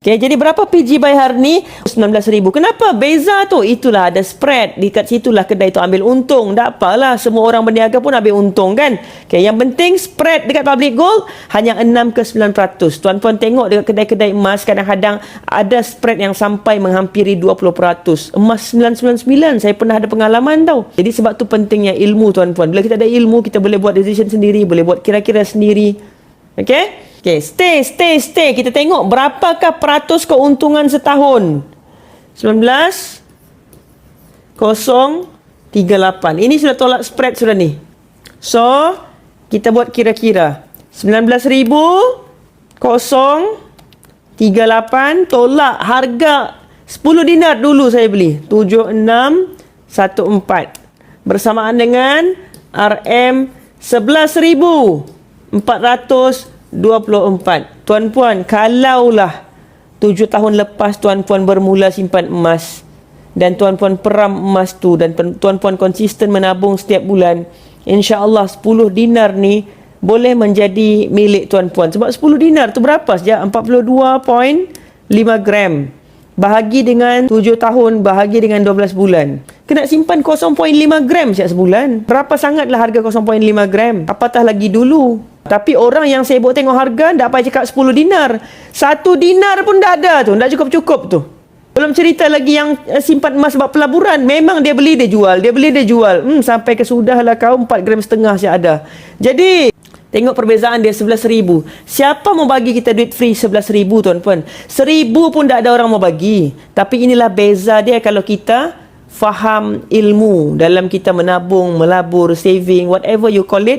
Okay, jadi berapa PG Bayar ni? 19,000. Kenapa? Beza tu. Itulah ada spread. Dekat situlah kedai tu ambil untung. Tak apalah. Semua orang berniaga pun ambil untung kan. Okay, yang penting spread dekat Public Gold hanya 6 ke 9%. Tuan-puan tengok dekat kedai-kedai emas kadang-kadang ada spread yang sampai menghampiri 20%. Emas 999. Saya pernah ada pengalaman tau. Jadi sebab tu pentingnya ilmu tuan-puan. Bila kita ada ilmu, kita boleh buat decision sendiri. Boleh buat kira-kira sendiri. Okay? Okay, stay. Kita tengok berapakah peratus keuntungan setahun. 19,038. Ini sudah tolak spread sudah ni. So, kita buat kira-kira. 19,038 tolak harga 10 dinar dulu saya beli. 7614. Bersamaan dengan RM 11,424. Tuan-puan, kalaulah 7 tahun lepas tuan-puan bermula simpan emas dan tuan-puan peram emas tu dan tuan-puan konsisten menabung setiap bulan, insya-Allah 10 dinar ni boleh menjadi milik tuan-puan. Sebab 10 dinar tu berapa saja? 42.5 gram. Bahagi dengan 7 tahun, bahagi dengan 12 bulan. Kena simpan 0.5 gram setiap sebulan. Berapa sangatlah harga 0.5 gram? Apatah lagi dulu. Tapi orang yang sibuk tengok harga, tak payah cakap 10 dinar. 1 dinar pun tak ada tu. Tak cukup-cukup tu. Belum cerita lagi yang simpan emas sebab pelaburan. Memang dia beli, dia jual. Dia beli, dia jual. Sampai ke sudahlah kau 4,5 gram siap ada. Jadi, tengok perbezaan dia 11,000. Siapa mau bagi kita duit free 11,000 tuan-puan? 1,000 pun tak ada orang mau bagi. Tapi inilah beza dia kalau kita faham ilmu dalam kita menabung, melabur, saving, whatever you call it.